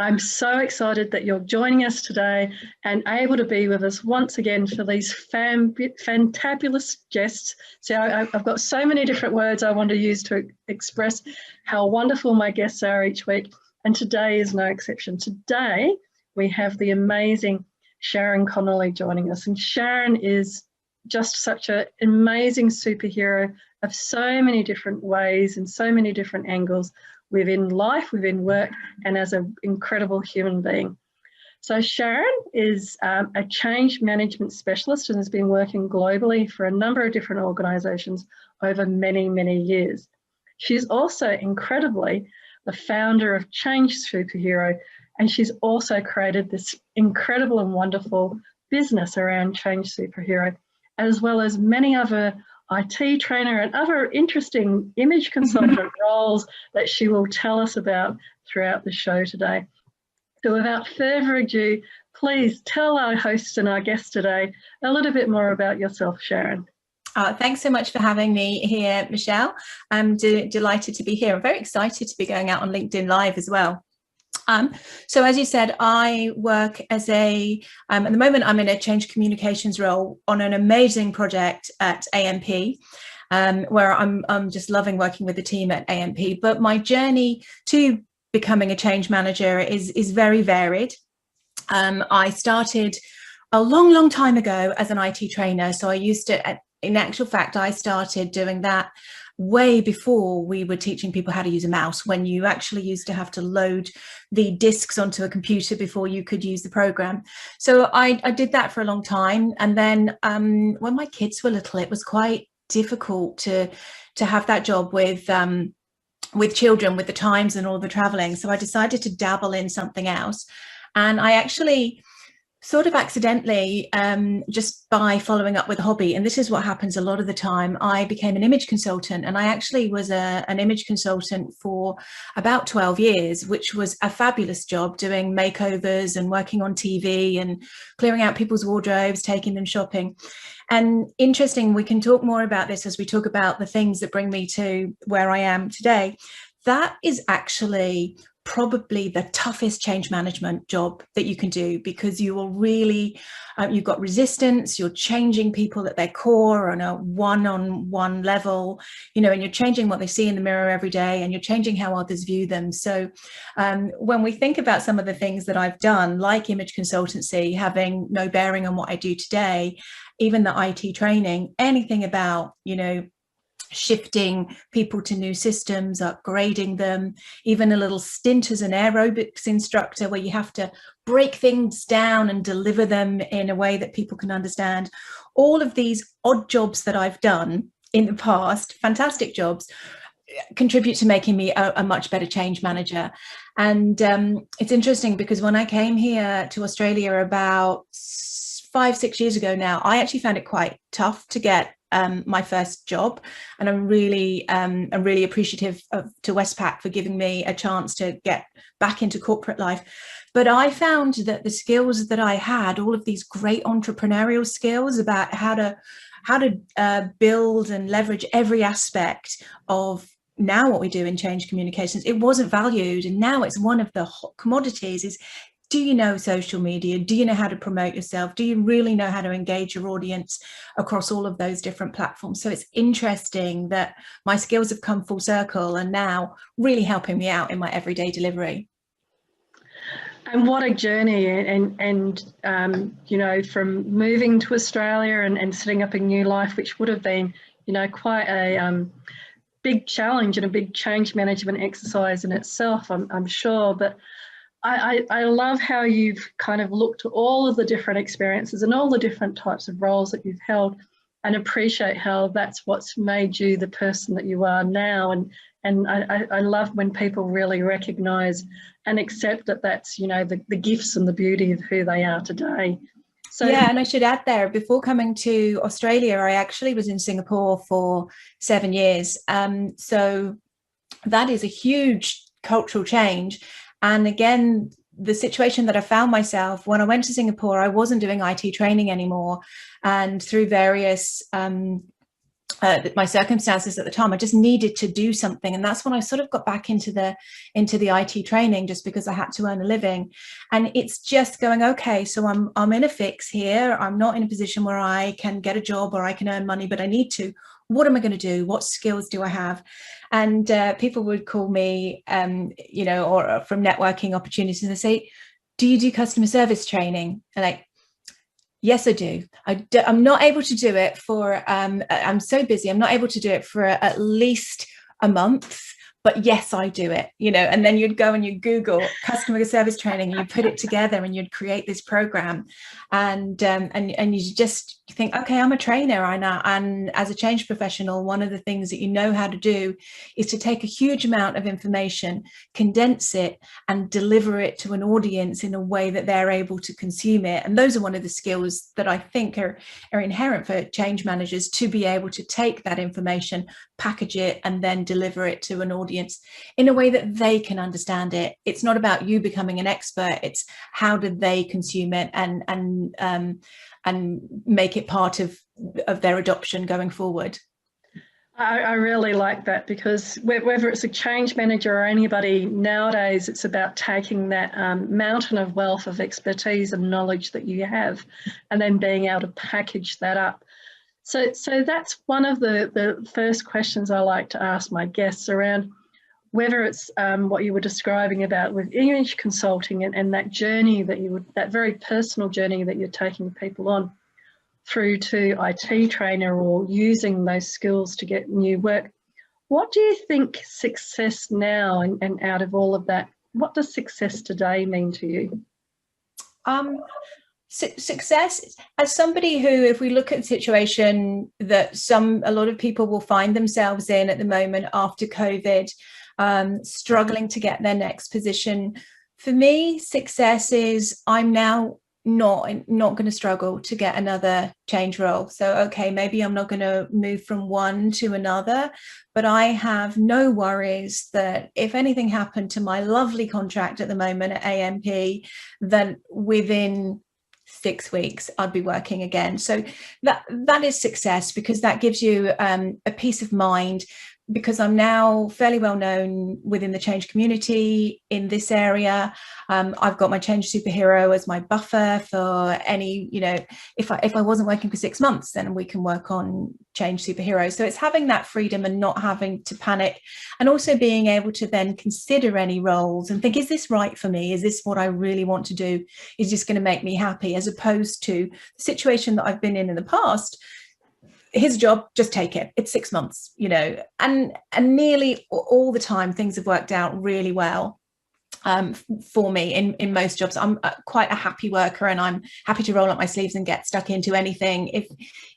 I'm so excited that you're joining us today and able to be with us once again for these fantabulous guests. So I've got so many different words I want to use to express how wonderful my guests are each week. And today is no exception. Today, we have the amazing Sharon Connolly joining us. And Sharon is just such an amazing superhero of so many different ways and so many different angles within life, within work, and as an incredible human being. So Sharon is a change management specialist and has been working globally for a number of different organisations over many, many years. She's also incredibly the founder of Change Superhero, and she's also created this incredible and wonderful business around Change Superhero, as well as many other IT trainer and other interesting image consultant roles that she will tell us about throughout the show today. So without further ado, please tell our host and our guest today a little bit more about yourself, Sharon. Thanks so much for having me here, Michelle. I'm delighted to be here. I'm very excited to be going out on LinkedIn Live as well. So as you said, I work as at the moment, I'm in a change communications role on an amazing project at AMP, where I'm just loving working with the team at AMP. But my journey to becoming a change manager is very varied. I started a long time ago as an IT trainer. So I used to, in actual fact, I started doing that way before we were teaching people how to use a mouse, when you actually used to have to load the disks onto a computer before you could use the program. So I did that for a long time. And then when my kids were little, it was quite difficult to have that job with children, with the times and all the traveling. So I decided to dabble in something else. And I actually sort of accidentally, just by following up with a hobby, and this is what happens a lot of the time, I became an image consultant. And I actually was an image consultant for about 12 years, which was a fabulous job, doing makeovers and working on TV and clearing out people's wardrobes, taking them shopping. And interesting, we can talk more about this as we talk about the things that bring me to where I am today. That is actually probably the toughest change management job that you can do, because you will really, you've got resistance, you're changing people at their core on a one-on-one level, you know, and you're changing what they see in the mirror every day, and you're changing how others view them. So when we think about some of the things that I've done, like image consultancy, having no bearing on what I do today, even the IT training, anything about, you know, shifting people to new systems, upgrading them, even a little stint as an aerobics instructor where you have to break things down and deliver them in a way that people can understand. All of these odd jobs that I've done in the past, fantastic jobs, contribute to making me a much better change manager. And it's interesting because when I came here to Australia about 5-6 years ago now, I actually found it quite tough to get my first job, and I'm really appreciative to Westpac for giving me a chance to get back into corporate life. But I found that the skills that I had, all of these great entrepreneurial skills about how to build and leverage every aspect of now what we do in change communications, it wasn't valued. And now it's one of the hot commodities. Is, do you know social media? Do you know how to promote yourself? Do you really know how to engage your audience across all of those different platforms? So it's interesting that my skills have come full circle and now really helping me out in my everyday delivery. And what a journey, and you know, from moving to Australia and setting up a new life, which would have been, you know, quite a big challenge and a big change management exercise in itself, I'm sure. But I love how you've kind of looked at all of the different experiences and all the different types of roles that you've held, and appreciate how that's what's made you the person that you are now. And I love when people really recognise and accept that that's, you know, the gifts and the beauty of who they are today. So yeah, and I should add there, before coming to Australia, I actually was in Singapore for 7 years. So that is a huge cultural change. And again, the situation that I found myself when I went to Singapore, I wasn't doing IT training anymore. And through various my circumstances at the time. I just needed to do something, and that's when I sort of got back into the IT training, just because I had to earn a living. And it's just going, okay, so I'm in a fix here. I'm not in a position where I can get a job or I can earn money, but I need to. What am I going to do? What skills do I have? And people would call me, or from networking opportunities, and they say, "Do you do customer service training?" And like, yes, I do. I'm not able to do it for, I'm so busy. I'm not able to do it for at least a month, but yes, I do it, and then you'd go and you Google customer service training, and you put it together and you'd create this program, and you just think, okay, I'm a trainer. And as a change professional, one of the things that you know how to do is to take a huge amount of information, condense it, and deliver it to an audience in a way that they're able to consume it. And those are one of the skills that I think are inherent for change managers, to be able to take that information, package it, and then deliver it to an audience in a way that they can understand it. It's not about you becoming an expert. It's how do they consume it and make it part of their adoption going forward. I really like that, because whether it's a change manager or anybody nowadays, it's about taking that mountain of wealth of expertise and knowledge that you have, and then being able to package that up. So that's one of the first questions I like to ask my guests, around whether it's what you were describing about with image consulting, and that journey that very personal journey that you're taking people on, through to IT trainer, or using those skills to get new work. What do you think success now, and out of all of that, what does success today mean to you? Success, as somebody who, if we look at the situation that a lot of people will find themselves in at the moment after COVID, struggling to get their next position. For me, success is, I'm now not going to struggle to get another change role. So, okay, maybe I'm not going to move from one to another, but I have no worries that if anything happened to my lovely contract at the moment at AMP, then within 6 weeks I'd be working again. So that is success, because that gives you a peace of mind, because I'm now fairly well known within the change community in this area. I've got my change superhero as my buffer for any, if I wasn't working for 6 months, then we can work on change superhero. So it's having that freedom and not having to panic, and also being able to then consider any roles and think, is this right for me? Is this what I really want to do? Is this going to make me happy? As opposed to the situation that I've been in the past. His job, just take it. It's 6 months, and nearly all the time things have worked out really well for me in most jobs. I'm quite a happy worker, and I'm happy to roll up my sleeves and get stuck into anything.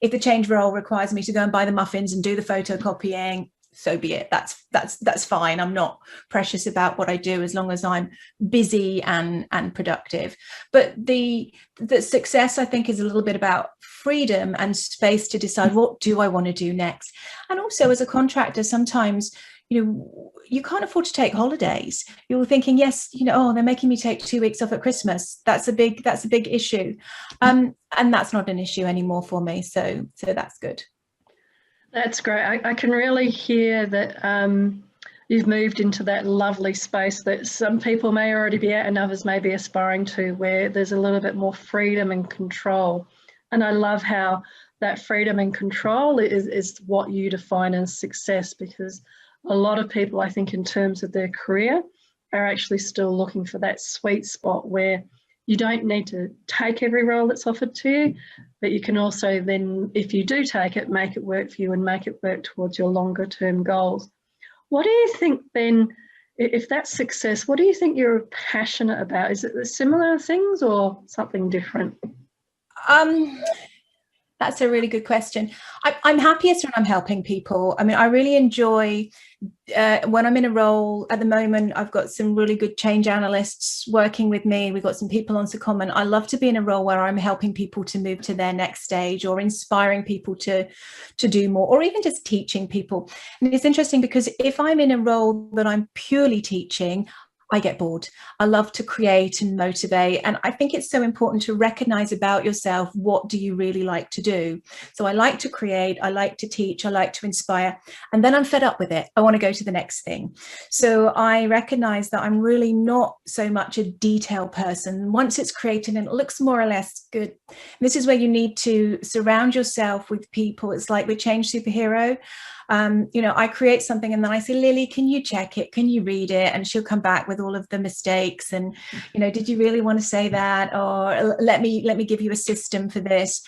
If the change role requires me to go and buy the muffins and do the photocopying, so be it. That's fine. I'm not precious about what I do, as long as I'm busy and productive. But the success, I think, is a little bit about freedom and space to decide, what do I want to do next. And also, as a contractor, sometimes you can't afford to take holidays. You're thinking, yes, they're making me take 2 weeks off at Christmas. That's a big issue, and that's not an issue anymore for me. So that's good. That's great. I can really hear that you've moved into that lovely space that some people may already be at and others may be aspiring to, where there's a little bit more freedom and control. And I love how that freedom and control is what you define as success, because a lot of people, I think, in terms of their career, are actually still looking for that sweet spot where you don't need to take every role that's offered to you, but you can also then, if you do take it, make it work for you and make it work towards your longer term goals. What do you think then, if that's success, what do you think you're passionate about? Is it similar things or something different? That's a really good question. I'm happiest when I'm helping people. I mean, I really enjoy when I'm in a role. At the moment, I've got some really good change analysts working with me. We've got some people on secondment. I love to be in a role where I'm helping people to move to their next stage, or inspiring people to do more, or even just teaching people. And it's interesting, because if I'm in a role that I'm purely teaching, I get bored. I love to create and motivate. And I think it's so important to recognize about yourself, what do you really like to do? So I like to create, I like to teach, I like to inspire, and then I'm fed up with it. I want to go to the next thing. So I recognize that I'm really not so much a detail person. Once it's created and it looks more or less good, this is where you need to surround yourself with people. It's like the change superhero. I create something and then I say, Lily, can you check it? Can you read it? And she'll come back with all of the mistakes. And, did you really want to say that? Or let me give you a system for this.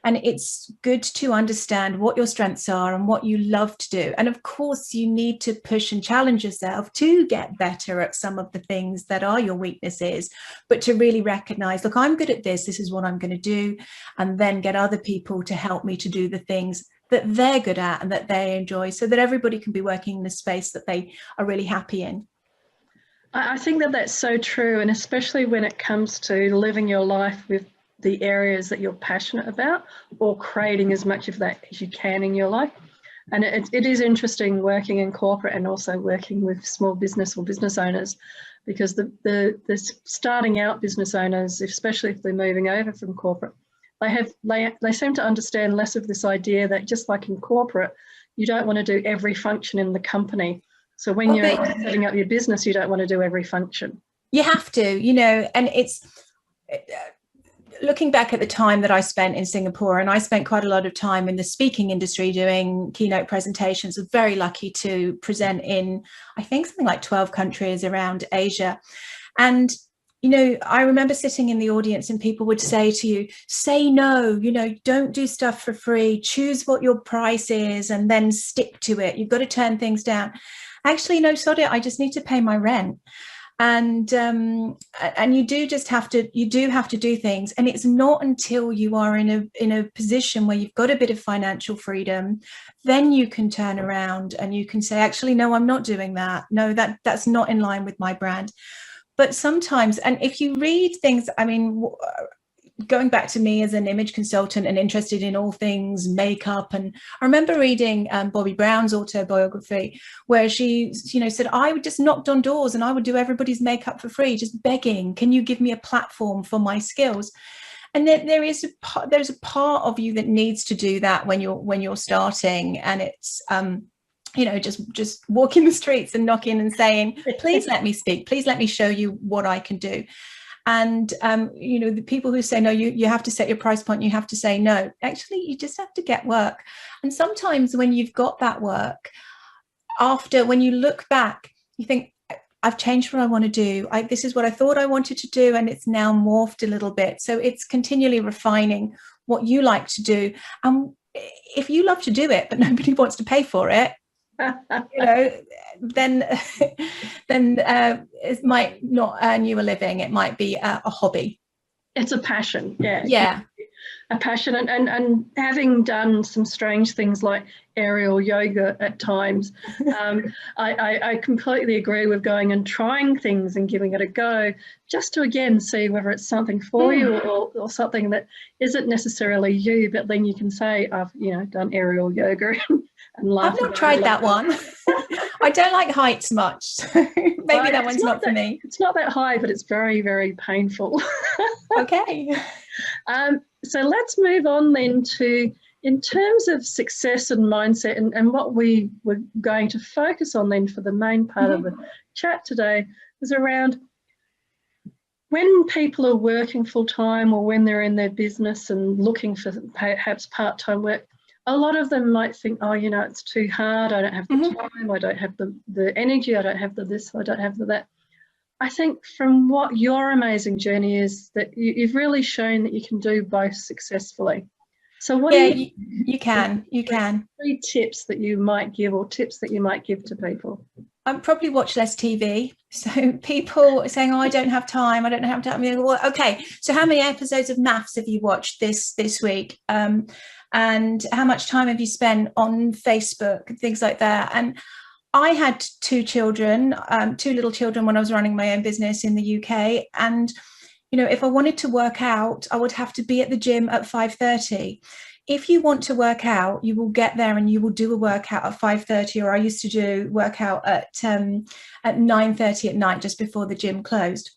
And it's good to understand what your strengths are and what you love to do. And of course, you need to push and challenge yourself to get better at some of the things that are your weaknesses, but to really recognize, look, I'm good at this. This is what I'm going to do. And then get other people to help me to do the things that they're good at and that they enjoy, so that everybody can be working in a space that they are really happy in. I think that that's so true, and especially when it comes to living your life with the areas that you're passionate about, or creating as much of that as you can in your life. And it is interesting working in corporate and also working with small business or business owners, because the starting out business owners, especially if they're moving over from corporate, they seem to understand less of this idea that, just like in corporate, you don't want to do every function in the company. So when you're setting up your business, you don't want to do every function. You have to, and it's looking back at the time that I spent in Singapore, and I spent quite a lot of time in the speaking industry doing keynote presentations. I was very lucky to present in, I think, something like 12 countries around Asia. And I remember sitting in the audience and people would say to you, say no, don't do stuff for free, choose what your price is and then stick to it. You've got to turn things down. Actually, no, sod it, I just need to pay my rent. And you do have to do things. And it's not until you are in a position where you've got a bit of financial freedom, then you can turn around and you can say, actually, no, I'm not doing that. No, that's not in line with my brand. But sometimes, and if you read things, I mean, going back to me as an image consultant and interested in all things makeup, and I remember reading Bobbi Brown's autobiography, where she, said, I would just knocked on doors and I would do everybody's makeup for free, just begging, can you give me a platform for my skills? And there's a part of you that needs to do that when you're starting, and it's just walking the streets and knocking and saying, please let me speak, please let me show you what I can do. And the people who say no, you have to set your price point, you have to say no. Actually, you just have to get work. And sometimes when you've got that work, when you look back, you think, I've changed what I want to do. This is what I thought I wanted to do, and it's now morphed a little bit. So it's continually refining what you like to do. And if you love to do it, but nobody wants to pay for it, then it might not earn you a living. It might be a hobby. It's a passion. Yeah. A passion. And having done some strange things like aerial yoga at times, I completely agree with going and trying things and giving it a go, just to again see whether it's something for you or something that isn't necessarily you, but then you can say, I've done aerial yoga and laugh. I've not tried that one. I don't like heights much, so maybe that one's not for me. It's not that high, but it's very, very painful. Okay. So let's move on then to, in terms of success and mindset, and what we were going to focus on then for the main part of the chat today was around when people are working full time or when they're in their business and looking for perhaps part-time work. A lot of them might think, oh, it's too hard, I don't have the time, I don't have the energy, I don't have the this, I don't have the that. I think from what your amazing journey is, that you've really shown that you can do both successfully. So what you can. 3 tips that you might give, or tips that you might give to people? Probably watch less TV. So people are saying, oh, I don't have time. I don't have time. Well, okay, so how many episodes of Maths have you watched this week? And how much time have you spent on Facebook and things like that? And I had 2 little children when I was running my own business in the UK. And, if I wanted to work out, I would have to be at the gym at 5:30. If you want to work out, you will get there and you will do a workout at 5:30, or I used to do workout at 9:30 at night, just before the gym closed.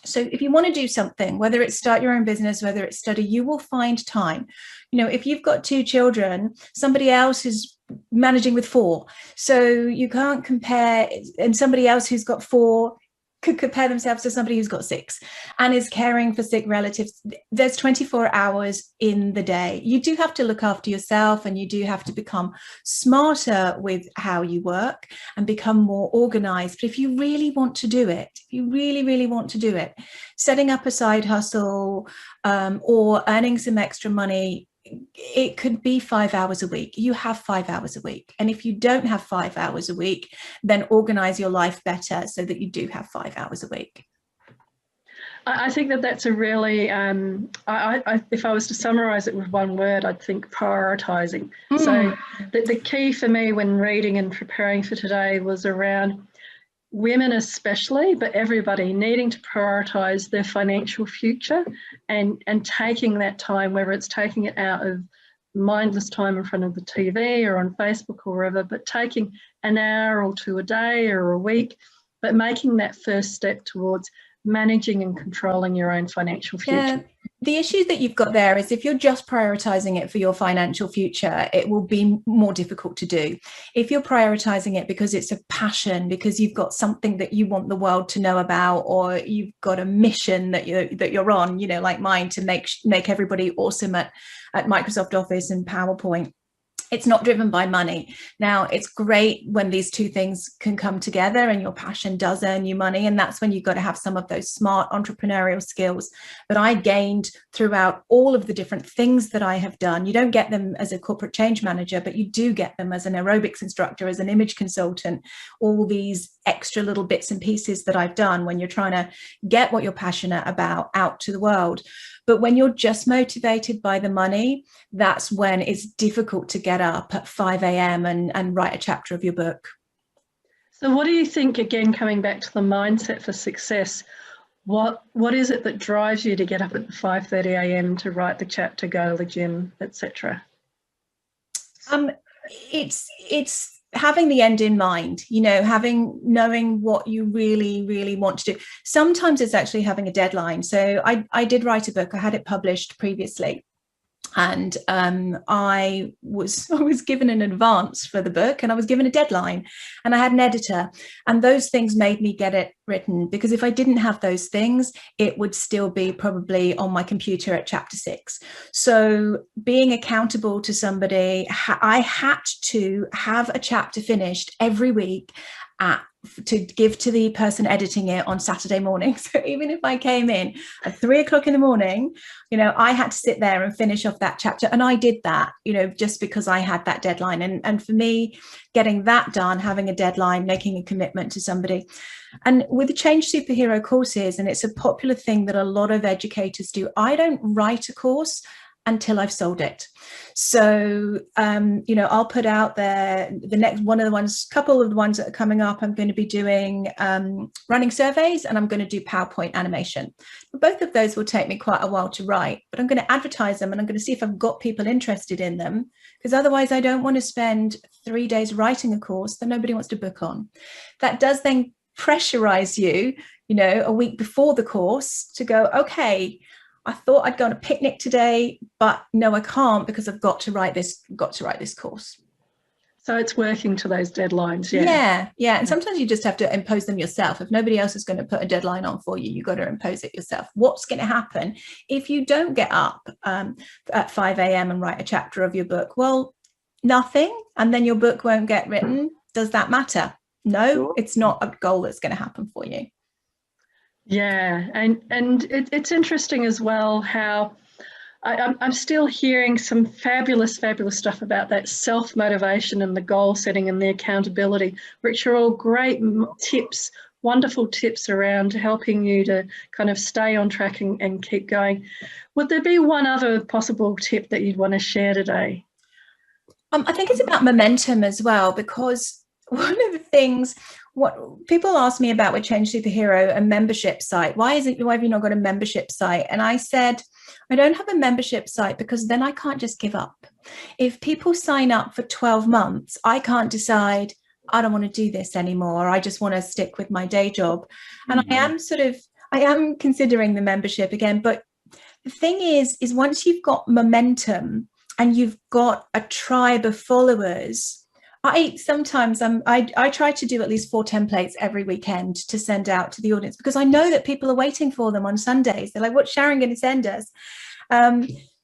So if you want to do something, whether it's start your own business, whether it's study, you will find time. If you've got 2 children, somebody else is managing with 4. So you can't compare, and somebody else who's got 4 could compare themselves to somebody who's got 6 and is caring for sick relatives. There's 24 hours in the day. You do have to look after yourself, and you do have to become smarter with how you work and become more organized. But if you really want to do it, if you really, really want to do it, setting up a side hustle or earning some extra money, it could be 5 hours a week. You have 5 hours a week. And if you don't have 5 hours a week, then organize your life better so that you do have 5 hours a week. I think that that's a really, if I was to summarize it with one word, I'd think prioritizing. So the key for me when reading and preparing for today was around women especially, but everybody needing to prioritize their financial future and taking that time, whether it's taking it out of mindless time in front of the TV or on Facebook or wherever, but taking an hour or 2 a day or a week, but making that first step towards managing and controlling your own financial future. Yeah. The issue that you've got there is if you're just prioritizing it for your financial future, it will be more difficult to do. If you're prioritizing it because it's a passion, because you've got something that you want the world to know about, or you've got a mission that you're on, like mine, to make everybody awesome at Microsoft Office and PowerPoint. It's not driven by money. Now, it's great when these 2 things can come together and your passion does earn you money. And that's when you've got to have some of those smart entrepreneurial skills that I gained throughout all of the different things that I have done. You don't get them as a corporate change manager, but you do get them as an aerobics instructor, as an image consultant, all these extra little bits and pieces that I've done when you're trying to get what you're passionate about out to the world. But when you're just motivated by the money, that's when it's difficult to get up at 5 a.m. and write a chapter of your book. So what do you think, again, coming back to the mindset for success, what is it that drives you to get up at 5:30 a.m. to write the chapter, go to the gym, etc.? It's having the end in mind, knowing what you really, really want to do. Sometimes it's actually having a deadline. So I did write a book. I had it published previously. And I was given an advance for the book, and I was given a deadline, and I had an editor, and those things made me get it written, because if I didn't have those things, it would still be probably on my computer at chapter 6. So being accountable to somebody, I had to have a chapter finished every week to give to the person editing it on Saturday morning. So even if I came in at 3 o'clock in the morning, I had to sit there and finish off that chapter. And I did that, just because I had that deadline. And for me, getting that done, having a deadline, making a commitment to somebody. And with the Change Superhero courses, and it's a popular thing that a lot of educators do, I don't write a course until I've sold it. So, I'll put out there the next couple of the ones that are coming up. I'm going to be doing running surveys, and I'm going to do PowerPoint animation. Both of those will take me quite a while to write, but I'm going to advertise them, and I'm going to see if I've got people interested in them, because otherwise I don't want to spend 3 days writing a course that nobody wants to book on. That does then pressurize you, a week before the course to go, okay, I thought I'd go on a picnic today, but no, I can't, because I've got to write this course. So it's working to those deadlines. Yeah. And sometimes you just have to impose them yourself. If nobody else is going to put a deadline on for you, you've got to impose it yourself. What's going to happen if you don't get up at 5 a.m. and write a chapter of your book? Well, nothing. And then your book won't get written. Does that matter? No, it's not a goal that's going to happen for you. Yeah, and it's interesting as well how I'm still hearing some fabulous stuff about that self-motivation and the goal setting and the accountability, which are all great tips, wonderful tips around helping you to kind of stay on track and keep going. Would there be one other possible tip that you'd want to share today? I think it's about momentum as well, because one of the things what people ask me about with Change Superhero, a membership site. Why have you not got a membership site? And I said, I don't have a membership site because then I can't just give up. If people sign up for 12 months, I can't decide, I don't want to do this anymore. I just want to stick with my day job. And I am considering the membership again. But the thing is once you've got momentum and you've got a tribe of followers, I try to do at least 4 templates every weekend to send out to the audience, because I know that people are waiting for them on Sundays. They're like, what's Sharon going to send us?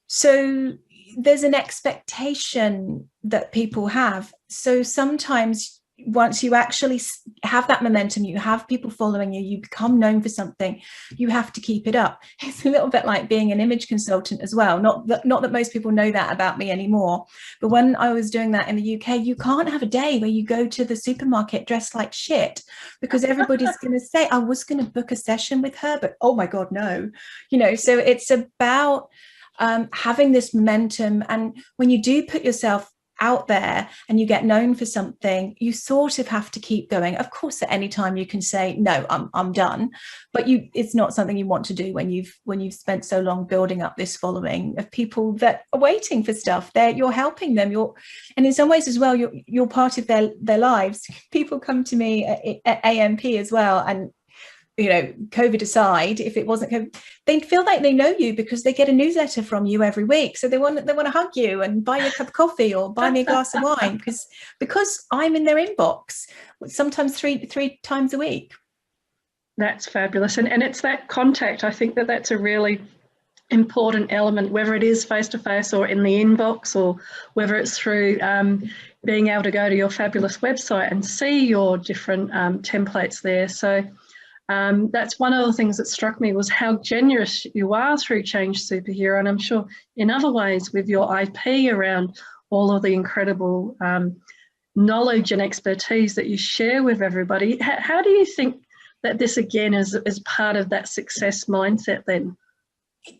So there's an expectation that people have. So sometimes once you actually have that momentum, you have people following you, you become known for something, you have to keep it up. It's a little bit like being an image consultant as well. Not that most people know that about me anymore, but when I was doing that in the UK, you can't have a day where you go to the supermarket dressed like shit, because everybody's going to say, I was going to book a session with her, but oh my God, no. So it's about having this momentum. And when you do put yourself out there and you get known for something, you sort of have to keep going. Of course, at any time you can say, no, I'm done, but it's not something you want to do when you've spent so long building up this following of people that are waiting for stuff. You're helping them, and in some ways as well, you're part of their lives. People come to me at AMP as well, and COVID aside, if it wasn't COVID, they feel like they know you because they get a newsletter from you every week. So they want to hug you and buy you a cup of coffee or buy me a glass of wine because I'm in their inbox sometimes three times a week. That's fabulous. And it's that contact. I think that's a really important element, whether it is face-to-face or in the inbox, or whether it's through being able to go to your fabulous website and see your different templates there. So that's one of the things that struck me, was how generous you are through Change Superhero, and I'm sure in other ways with your IP around all of the incredible knowledge and expertise that you share with everybody. How do you think that this again is part of that success mindset then?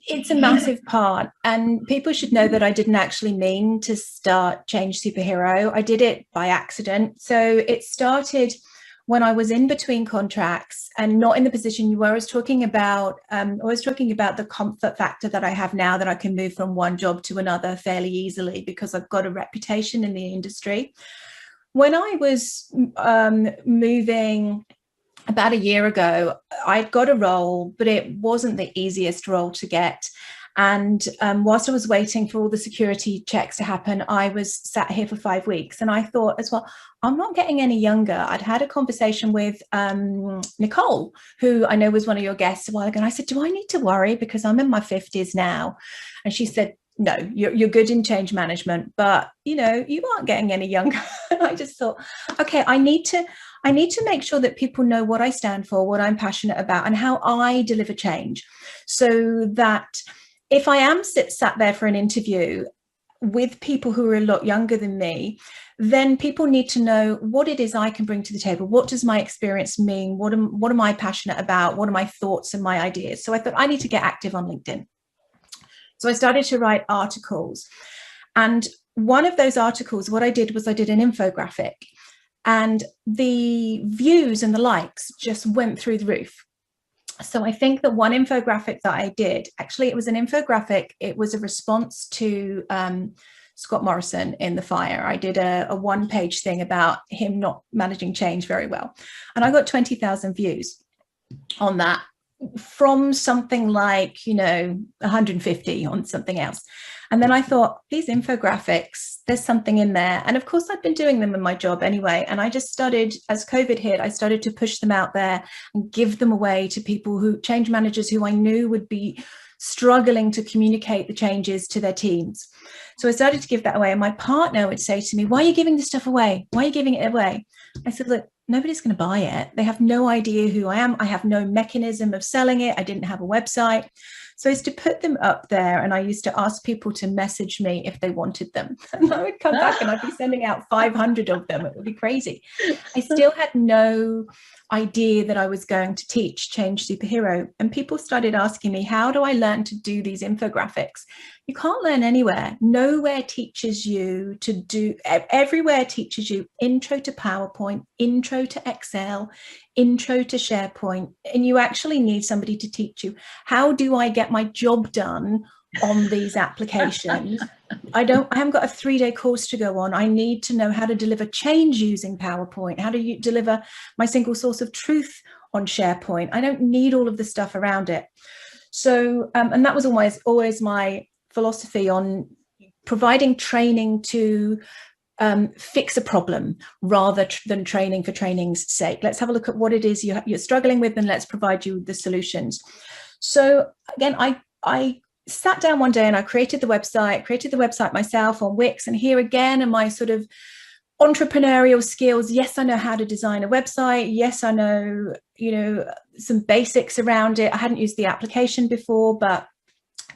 It's a massive part, and people should know that I didn't actually mean to start Change Superhero. I did it by accident. So it started when I was in between contracts and not in the position you were. I was talking about the comfort factor that I have now, that I can move from one job to another fairly easily because I've got a reputation in the industry. When I was moving about a year ago, I'd got a role, but it wasn't the easiest role to get. And whilst I was waiting for all the security checks to happen, I was sat here for 5 weeks. And I thought as well, I'm not getting any younger. I'd had a conversation with Nicole, who I know was one of your guests a while ago. And I said, do I need to worry because I'm in my 50s now? And she said, no, you're good in change management, but you aren't getting any younger. And I just thought, okay, I need to make sure that people know what I stand for, what I'm passionate about, and how I deliver change, so that if I am sat there for an interview with people who are a lot younger than me, then people need to know what it is I can bring to the table. What does my experience mean? What am I passionate about? What are my thoughts and my ideas? So I thought I need to get active on LinkedIn. So I started to write articles. And one of those articles, what I did was I did an infographic, and the views and the likes just went through the roof. So I think that one infographic that I did, actually, it was an infographic. It was a response to Scott Morrison in The Fire. I did a one-page thing about him not managing change very well. And I got 20,000 views on that, from something like, 150 on something else. And then I thought, these infographics, there's something in there. And of course, I'd been doing them in my job anyway. And I just started, as COVID hit, I started to push them out there and give them away to people change managers who I knew would be struggling to communicate the changes to their teams. So I started to give that away. And my partner would say to me, why are you giving this stuff away? Why are you giving it away? I said, look, nobody's going to buy it. They have no idea who I am. I have no mechanism of selling it. I didn't have a website. So I used to put them up there, and I used to ask people to message me if they wanted them. And I would come back and I'd be sending out 500 of them. It would be crazy. I still had no idea that I was going to teach, Change Superhero. And people started asking me, how do I learn to do these infographics? You can't learn anywhere. Nowhere teaches you to do, everywhere teaches you intro to PowerPoint, intro to Excel, intro to SharePoint. And you actually need somebody to teach you, how do I get my job done on these applications? I haven't got a 3-day course to go on. I need to know how to deliver change using PowerPoint, how to deliver my single source of truth on SharePoint. I don't need all of the stuff around it. So, and that was always my philosophy on providing training to fix a problem rather than training for training's sake. Let's have a look at what it is you're struggling with, and let's provide you the solutions. So again, I sat down one day and I created the website myself on Wix, and here again are my sort of entrepreneurial skills. Yes, I know how to design a website. Yes, I know, some basics around it. I hadn't used the application before, but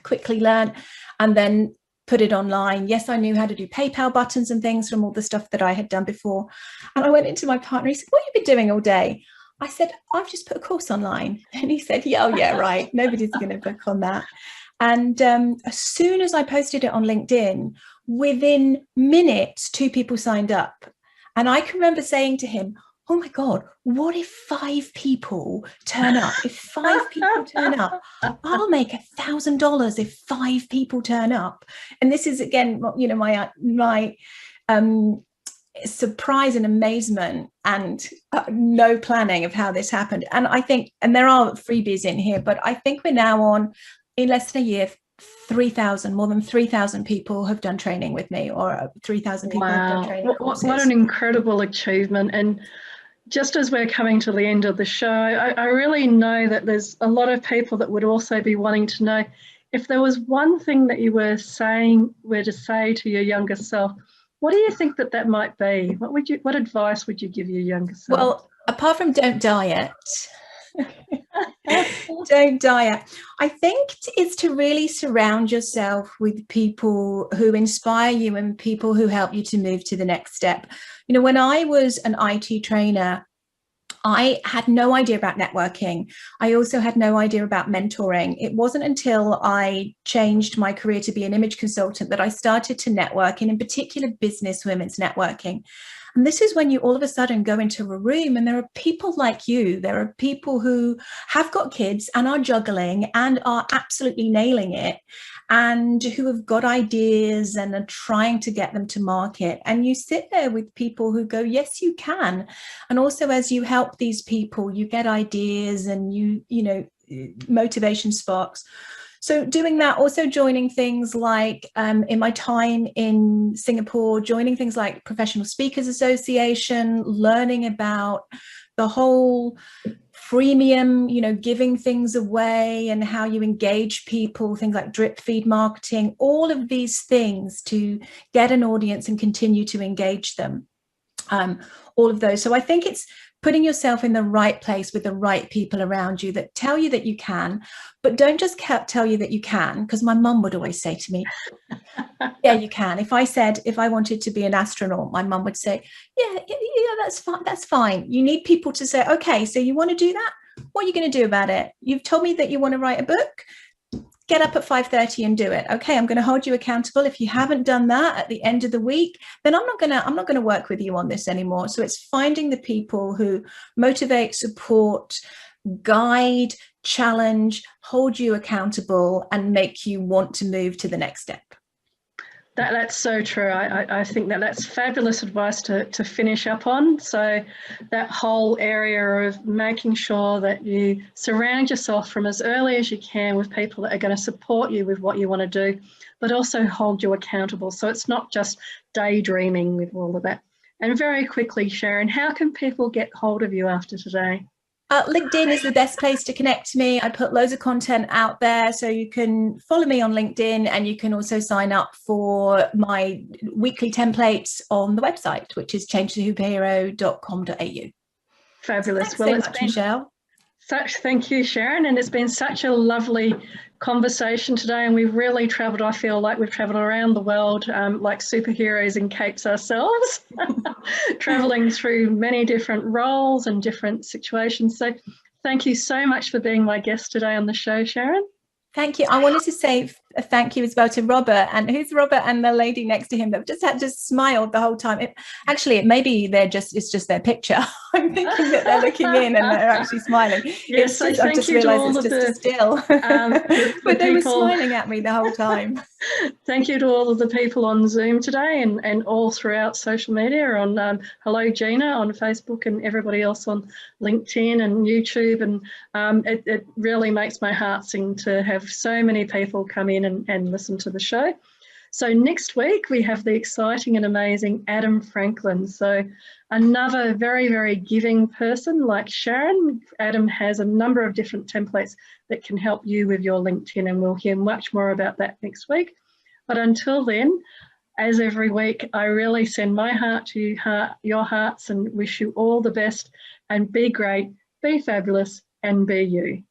quickly learned and then put it online. Yes, I knew how to do PayPal buttons and things from all the stuff that I had done before. And I went into my partner, he said, what have you been doing all day? I said, I've just put a course online. And he said, yeah, right. Nobody's going to book on that. And as soon as I posted it on LinkedIn, within minutes, 2 people signed up. And I can remember saying to him, oh my God, what if 5 people turn up? If 5 people turn up, I'll make $1,000 if 5 people turn up. And this is, again, my surprise and amazement and no planning of how this happened. And I think, and there are freebies in here, but I think we're now on, in less than a year, more than 3,000 people have done training with me, or 3,000 people have done training courses. What an incredible achievement. And just as we're coming to the end of the show, I really know that there's a lot of people that would also be wanting to know, if there was one thing that you were to say to your younger self, what do you think that might be? What advice would you give your younger self? Well, apart from don't diet, don't diet. I think it's to really surround yourself with people who inspire you and people who help you to move to the next step. When I was an IT trainer, I had no idea about networking. I also had no idea about mentoring. It wasn't until I changed my career to be an image consultant that I started to network, and in particular business women's networking. And this is when you all of a sudden go into a room and there are people like you. There are people who have got kids and are juggling and are absolutely nailing it, and who have got ideas and are trying to get them to market. And you sit there with people who go, yes, you can. And also, as you help these people, you get ideas and motivation sparks. So doing that, also joining things like, in my time in Singapore, joining things like Professional Speakers Association, learning about the whole freemium, giving things away and how you engage people, things like drip feed marketing, all of these things to get an audience and continue to engage them. All of those. So I think it's putting yourself in the right place with the right people around you that tell you that you can, but don't just tell you that you can, because my mum would always say to me, yeah, you can. If I wanted to be an astronaut, my mum would say, yeah, that's fine. That's fine. You need people to say, okay, so you want to do that? What are you going to do about it? You've told me that you want to write a book. Get up at 5:30 and do it. Okay, I'm going to hold you accountable. If you haven't done that at the end of the week, then I'm not going to work with you on this anymore. So it's finding the people who motivate, support, guide, challenge, hold you accountable, and make you want to move to the next step. That's so true. I think that's fabulous advice to finish up on. So that whole area of making sure that you surround yourself from as early as you can with people that are going to support you with what you want to do, but also hold you accountable. So it's not just daydreaming with all of that. And very quickly, Sharon, how can people get hold of you after today? LinkedIn is the best place to connect to me. I put loads of content out there, so you can follow me on LinkedIn, and you can also sign up for my weekly templates on the website, which is changethesuperhero.com.au. Fabulous. Thanks so much, Michele. Thank you, Sharon, and it's been such a lovely conversation today, and we've really travelled. I feel like we've travelled around the world like superheroes in capes ourselves, travelling through many different roles and different situations. So thank you so much for being my guest today on the show, Sharon. Thank you. I wanted to say thank you as well to Robert, and who's Robert and the lady next to him that just smiled the whole time. Maybe it's just their picture. I'm thinking that they're looking in and they're actually smiling. Yes, I've just realised it's just a still, but they were smiling at me the whole time. Thank you to all of the people on Zoom today and all throughout social media, on Hello Gina on Facebook and everybody else on LinkedIn and YouTube. And it really makes my heart sing to have so many people come in and listen to the show. So next week we have the exciting and amazing Adam Franklin. So another very, very giving person like Sharon. Adam has a number of different templates that can help you with your LinkedIn, and we'll hear much more about that next week. But until then, as every week, I really send my heart to your hearts and wish you all the best, and be great, be fabulous, and be you.